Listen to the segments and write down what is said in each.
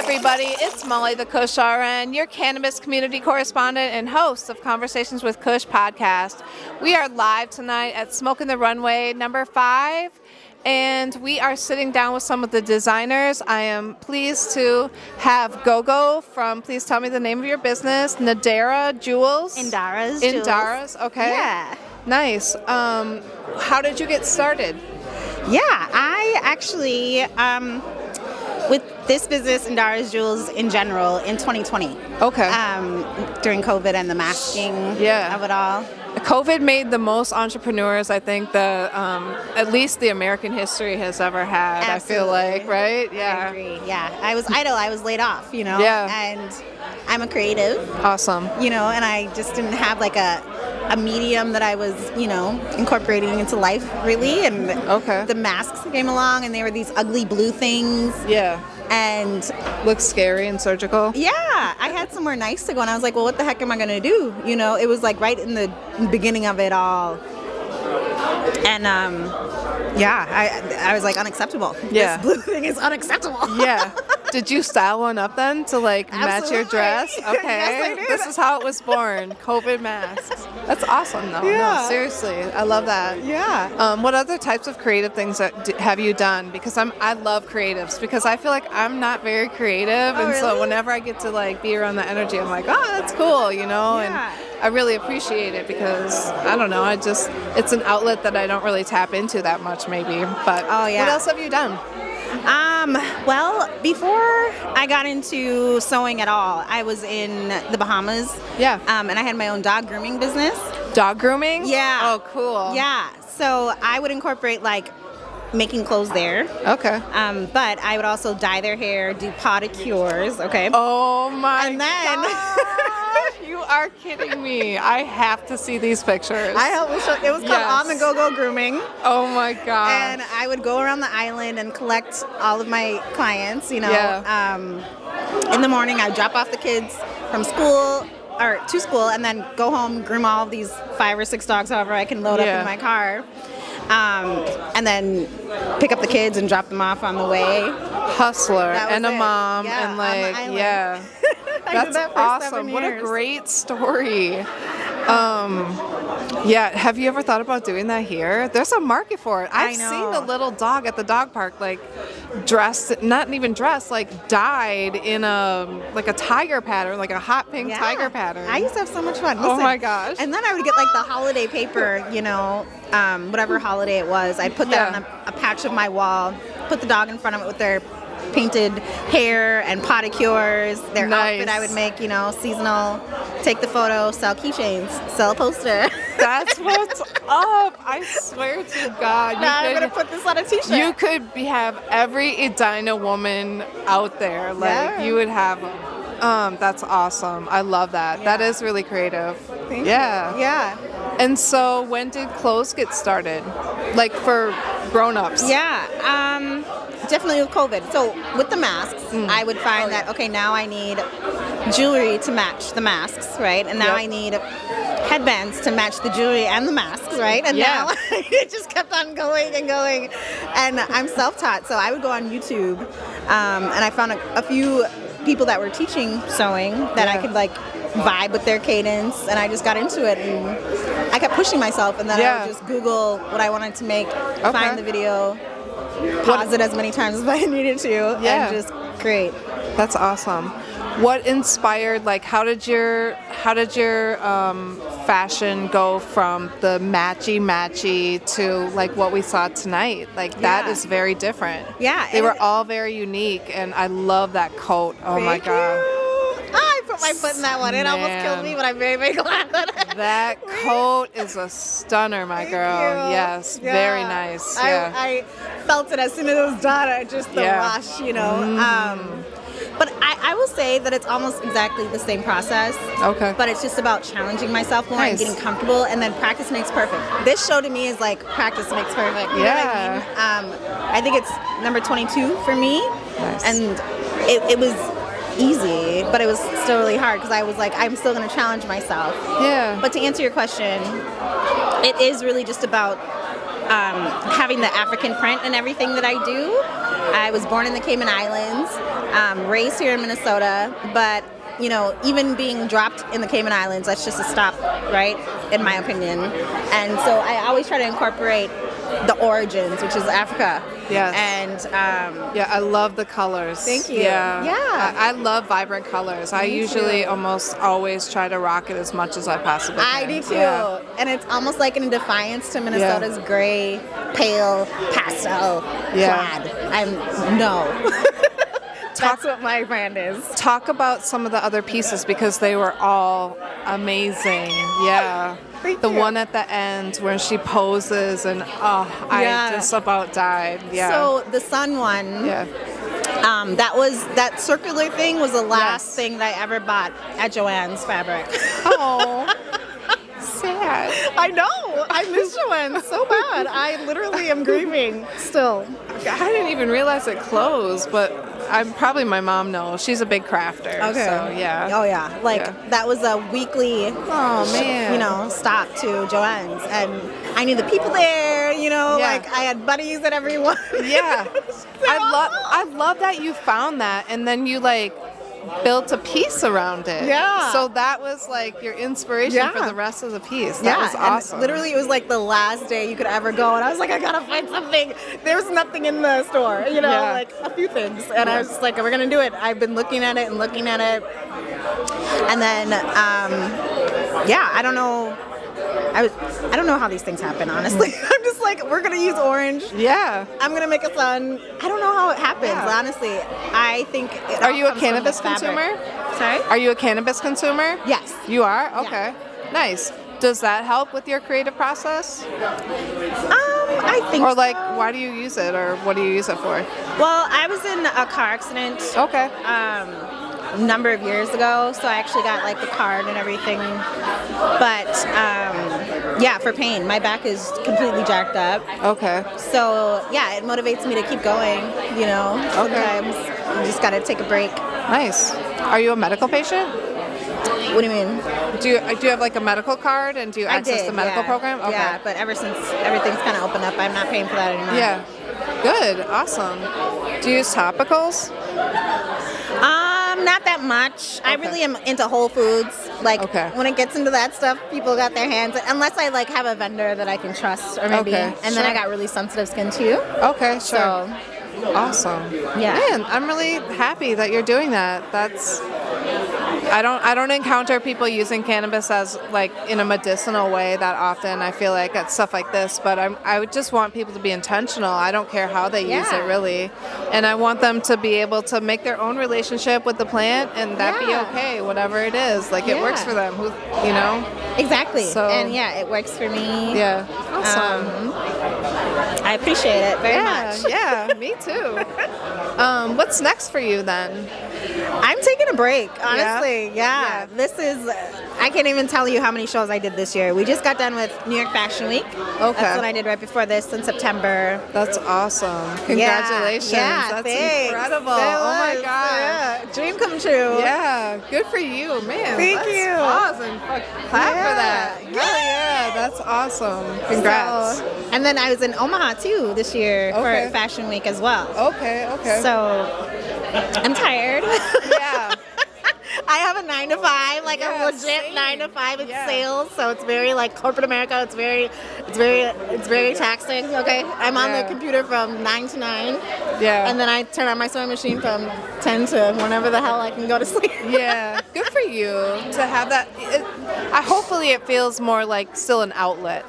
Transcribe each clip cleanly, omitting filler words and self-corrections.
everybody, it's Molly the Kush RN, your cannabis community correspondent and host of Conversations with Kush podcast. We are live tonight at Smoking the Runway number 5, and we are sitting down with some of the designers. I am pleased to have Gogo from, please tell me the name of your business, NDARAS Jewels? NDARAS Jewels. NDARAS, okay. Yeah. Nice. How did you get started? Yeah, I actually, with this business, NDARAS Jewels in general, in 2020. Okay. During COVID and the masking of it all. COVID made the most entrepreneurs, I think, at least the American history has ever had. Absolutely. I feel like, right? Yeah. I agree. Yeah. I was idle. I was laid off, Yeah. And I'm a creative. Awesome. And I just didn't have like a medium that I was, incorporating into life, really. And the masks came along, and they were these ugly blue things. Yeah. And looks scary and surgical. Yeah, I had somewhere nice to go, and I was like, well, what the heck am I going to do? It was like right in the beginning of it all. And I was like, unacceptable. Yeah. This blue thing is unacceptable. Yeah. Did you style one up then to match your dress? Okay. Yes, I did. This is how it was born. COVID masks. That's awesome though. Yeah. No, seriously. I love that. Yeah. What other types of creative things have you done? Because I love creatives, because I feel like I'm not very creative. And really? So whenever I get to be around the energy, I'm like, oh, that's cool, Yeah. And I really appreciate it because, I don't know, it's an outlet that I don't really tap into that much maybe. But what else have you done? Well, before I got into sewing at all, I was in the Bahamas. Yeah. And I had my own dog grooming business. Dog grooming? Yeah. Oh, cool. Yeah. So I would incorporate making clothes there. Okay. But I would also dye their hair, do pedicures. Okay. Oh my And then you are kidding me. I have to see these pictures. it was called On the Gogo Grooming. Oh my god. And I would go around the island and collect all of my clients, Yeah. In the morning I'd drop off the kids from school or to school, and then go home, groom all of these 5 or 6 dogs, however I can load up in my car. And then pick up the kids and drop them off on the way. Hustler and a mom yeah, and on the island. yeah. That's awesome. What a great story. Yeah, have you ever thought about doing that here? There's a market for it. I've seen the little dog at the dog park, dressed, not even dressed, dyed in a tiger pattern, like a hot pink tiger pattern. I used to have so much fun. Listen, oh my gosh. And then I would get the holiday paper, whatever holiday it was. I'd put that on a patch of my wall, put the dog in front of it with their painted hair and pedicures, their outfit I would make, seasonal, take the photo, sell keychains, sell a poster. That's what's up. I swear to God. Now I'm going to put this on a t-shirt. You could have every Edina woman out there. You would have them. That's awesome. I love that. Yeah. That is really creative. Thank you. Yeah. And so when did clothes get started? For grown-ups? Yeah. Definitely with COVID. So with the masks, I would find that, okay, now I need jewelry to match the masks, right? And now I need headbands to match the jewelry and the masks, right? And now it just kept on going and going. And I'm self-taught, so I would go on YouTube, and I found a few people that were teaching sewing that I could vibe with their cadence, and I just got into it, and I kept pushing myself, and then I would just Google what I wanted to make, find the video, pause it as many times as I needed to, and just create. That's awesome. What inspired, how did your fashion go from the matchy to what we saw tonight? That is very different. Yeah. They were all very unique, and I love that coat. Oh my God. I put my foot in that one. It almost killed me, but I'm very, very glad that that coat is a stunner, my girl. Yes, very nice. Yeah. I felt it as soon as it was done. Just the rush, But I will say that it's almost exactly the same process. Okay. But it's just about challenging myself more and getting comfortable, and then practice makes perfect. This show to me is practice makes perfect. You know what I mean? I think it's number 22 for me. Nice. And it was easy, but it was still really hard because I was I'm still going to challenge myself. Yeah. But to answer your question, it is really just about having the African print in everything that I do. I was born in the Cayman Islands. raised here in Minnesota, but you know, even being dropped in the Cayman Islands, that's just a stop, right? In my opinion. And so I always try to incorporate the origins, which is Africa. Yes. And yeah, I love the colors. Thank you. Yeah. Yeah. I love vibrant colors. I usually almost always try to rock it as much as I possibly can. I do too. Yeah. And it's almost like in defiance to Minnesota's gray, pale, pastel plaid. That's what my brand is. Talk about some of the other pieces because they were all amazing. Yeah. The one at the end where she poses and I just about died. Yeah. So the sun one. Yeah. That circular thing was the last thing that I ever bought at Joann's Fabric. Oh. Sad. I know. I miss Joanne so bad. I literally am grieving still. I didn't even realize it closed, but probably my mom knows. She's a big crafter. Okay. So, yeah. Oh, yeah. That was a weekly, stop to Joanne's. And I knew the people there, I had buddies and everyone. Yeah. I love that you found that and then you, built a piece around it. Yeah. So that was your inspiration for the rest of the piece. That was awesome. And literally it was the last day you could ever go and I was like, I gotta find something. There was nothing in the store, a few things. And I was just like, we're gonna do it. I've been looking at it. And then I don't know. I don't know how these things happen, honestly. I'm just we're gonna use orange. Yeah. I'm gonna make a sun. I don't know how it happens, honestly. I think it Are you a cannabis consumer? Sorry? Are you a cannabis consumer? Yes. You are? Okay. Yeah. Nice. Does that help with your creative process? I think Or why do you use it or what do you use it for? Well, I was in a car accident. Okay. A number of years ago, so I actually got the card and everything. But for pain, my back is completely jacked up. Okay. So it motivates me to keep going. Sometimes you just gotta take a break. Nice. Are you a medical patient? What do you mean? Do you have a medical card and do you access the medical program? Okay. Yeah, but ever since everything's kind of opened up, I'm not paying for that anymore. Yeah. Good. Awesome. Do you use topicals? Not that much. I really am into Whole Foods. When it gets into that stuff, people got their hands, unless I have a vendor that I can trust or maybe. Okay, and then I got really sensitive skin too. Okay, sure. So, awesome. Yeah. Man, I'm really happy that you're doing that. I don't encounter people using cannabis as in a medicinal way that often. I feel at stuff like this, but I would just want people to be intentional. I don't care how they use it really, and I want them to be able to make their own relationship with the plant and that be okay, whatever it is. It works for them. Exactly. So, and it works for me. Yeah. Awesome. I appreciate it very much. Yeah, me too. What's next for you then? I'm taking a break, honestly. Yeah. This is, I can't even tell you how many shows I did this year. We just got done with New York Fashion Week. Okay. That's what I did right before this in September. That's awesome. Congratulations. Yeah, That's thanks. incredible. That Oh my was, God. yeah. Dream come true. Yeah. Good for you, man. Thank you. Awesome. Clap for that. Hell yeah. That's awesome. Congrats. And then I was in Omaha too this year for Fashion Week as well. Okay. So I'm tired. Yeah. I have a 9 to 5, a legit same. 9 to 5. It's sales, so it's very corporate America. It's very taxing. Okay, I'm on the computer from 9 to 9. Yeah. And then I turn on my sewing machine from 10 to whenever the hell I can go to sleep. Yeah. Good for you to have that. Hopefully it feels more still an outlet.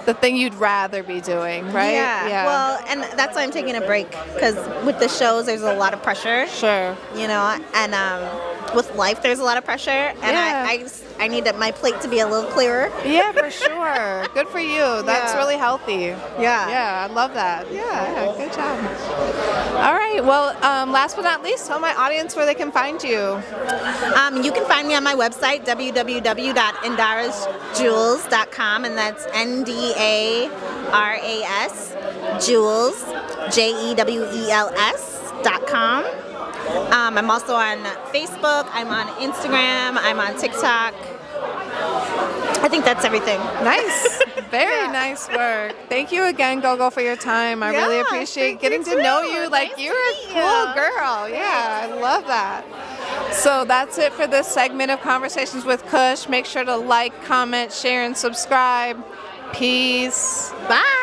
The thing you'd rather be doing, right? Yeah. Well, and that's why I'm taking a break, because with the shows, there's a lot of pressure. Sure. And with life, there's a lot of pressure, and I need my plate to be a little clearer. Yeah, for sure. Good for you. That's really healthy. Yeah. Yeah, I love that. Yeah, good job. All right. Well, last but not least, tell my audience where they can find you. You can find me on my website, www.NDARASJewels.com, and that's NDARAS Jewels, JEWELS.com. I'm also on Facebook, I'm on Instagram, I'm on TikTok. I think that's everything. Nice. Very nice work. Thank you again, Gogo, for your time. I really appreciate getting to know you. Like, you're a cool girl. Yeah, I love that. So that's it for this segment of Conversations with Kush. Make sure to like, comment, share, and subscribe. Peace. Bye.